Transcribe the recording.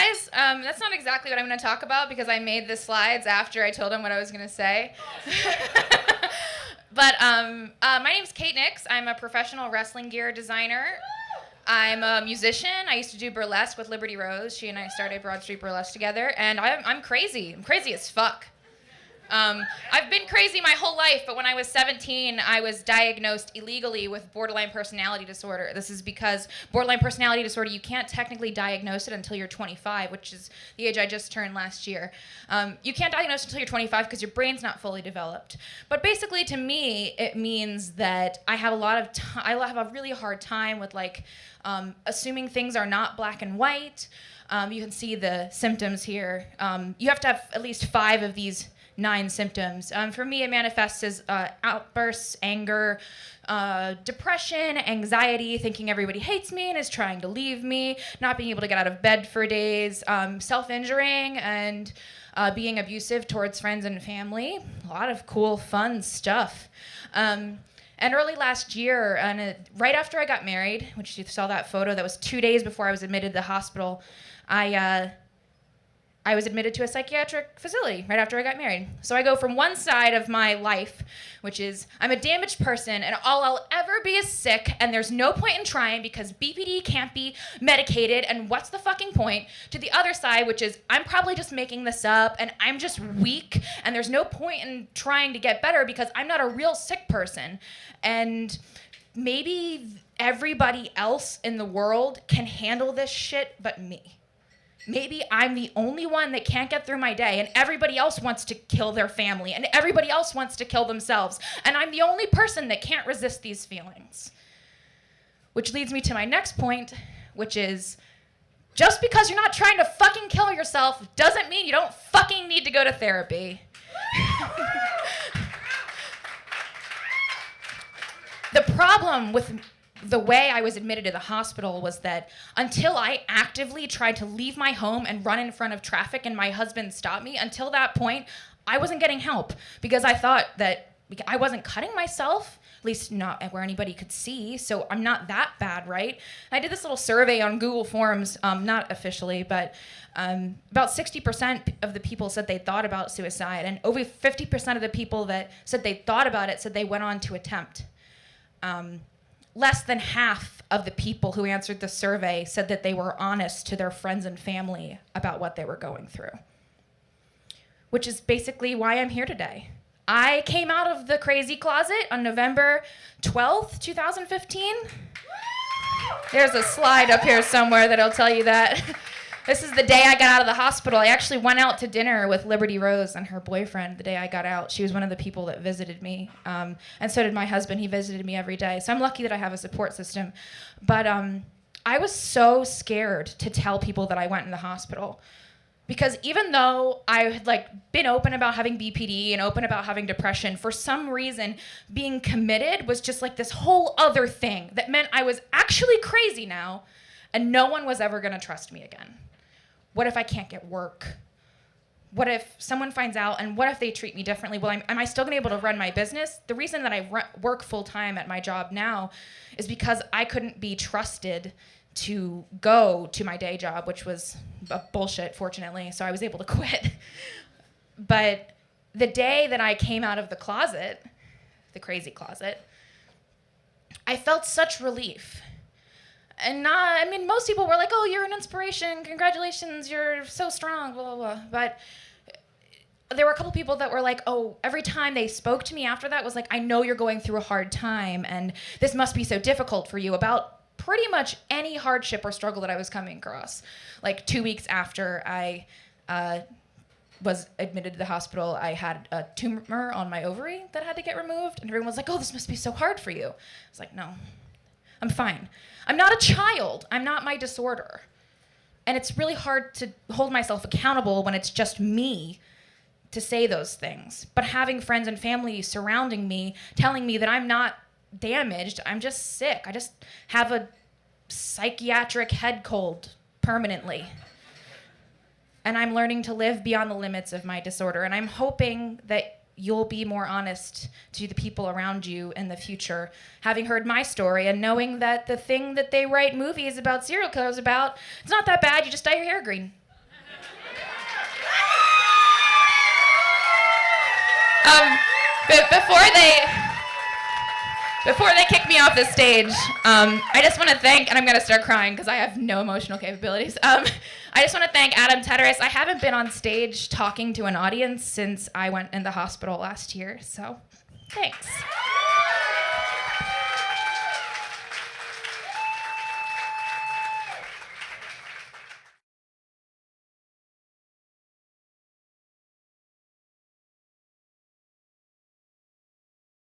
guys. That's not exactly what I'm going to talk about because I made the slides after I told them what I was going to say. But my name's Kate Nix. I'm a professional wrestling gear designer. I'm a musician. I used to do burlesque with Liberty Rose. She and I started Broad Street Burlesque together. And I'm crazy. I'm crazy as fuck. I've been crazy my whole life, but when I was 17, I was diagnosed illegally with borderline personality disorder. This is because borderline personality disorder, you can't technically diagnose it until you're 25, which is the age I just turned last year. You can't diagnose it until you're 25 because your brain's not fully developed. But basically, to me, it means that I have I have a really hard time with assuming things are not black and white. You can see the symptoms here. You have to have at least 5 of these 9 symptoms. For me, it manifests as outbursts, anger, depression, anxiety, thinking everybody hates me and is trying to leave me, not being able to get out of bed for days, self-injuring, and being abusive towards friends and family. A lot of cool, fun stuff. And early last year, right after I got married, which you saw that photo, that was 2 days before I was admitted to the hospital, I was admitted to a psychiatric facility right after I got married. So I go from one side of my life, which is I'm a damaged person and all I'll ever be is sick and there's no point in trying because BPD can't be medicated and what's the fucking point, to the other side, which is I'm probably just making this up and I'm just weak and there's no point in trying to get better because I'm not a real sick person. And maybe everybody else in the world can handle this shit but me. Maybe I'm the only one that can't get through my day and everybody else wants to kill their family and everybody else wants to kill themselves and I'm the only person that can't resist these feelings. Which leads me to my next point, which is just because you're not trying to fucking kill yourself doesn't mean you don't fucking need to go to therapy. The problem with the way I was admitted to the hospital was that until I actively tried to leave my home and run in front of traffic and my husband stopped me, until that point, I wasn't getting help because I thought that I wasn't cutting myself, at least not where anybody could see, so I'm not that bad, right? I did this little survey on Google Forms, not officially, but about 60% of the people said they thought about suicide, and over 50% of the people that said they thought about it said they went on to attempt. Less than half of the people who answered the survey said that they were honest to their friends and family about what they were going through. Which is basically why I'm here today. I came out of the crazy closet on November 12th, 2015. There's a slide up here somewhere that'll tell you that. This is the day I got out of the hospital. I actually went out to dinner with Liberty Rose and her boyfriend the day I got out. She was one of the people that visited me. And so did my husband. He visited me every day. So I'm lucky that I have a support system. But I was so scared to tell people that I went in the hospital. Because even though I had been open about having BPD and open about having depression, for some reason, being committed was just this whole other thing that meant I was actually crazy now and no one was ever gonna trust me again. What if I can't get work? What if someone finds out and what if they treat me differently? Well, am I still gonna be able to run my business? The reason that I work full time at my job now is because I couldn't be trusted to go to my day job, which was bullshit, fortunately, so I was able to quit. But the day that I came out of the closet, the crazy closet, I felt such relief. And most people were like, oh, you're an inspiration, congratulations, you're so strong, blah, blah, blah. But there were a couple people that were like, oh, every time they spoke to me after that was like, I know you're going through a hard time and this must be so difficult for you, about pretty much any hardship or struggle that I was coming across. 2 weeks after I was admitted to the hospital, I had a tumor on my ovary that had to get removed. And everyone was like, oh, this must be so hard for you. I was like, no, I'm fine. I'm not a child. I'm not my disorder. And it's really hard to hold myself accountable when it's just me to say those things. But having friends and family surrounding me, telling me that I'm not damaged, I'm just sick. I just have a psychiatric head cold permanently. And I'm learning to live beyond the limits of my disorder. And I'm hoping that you'll be more honest to the people around you in the future, having heard my story and knowing that the thing that they write movies about serial killers about, it's not that bad, you just dye your hair green. But before they kick me off the stage, I just want to thank, and I'm going to start crying because I have no emotional capabilities. I just want to thank Adam Teteris. I haven't been on stage talking to an audience since I went in the hospital last year, so thanks.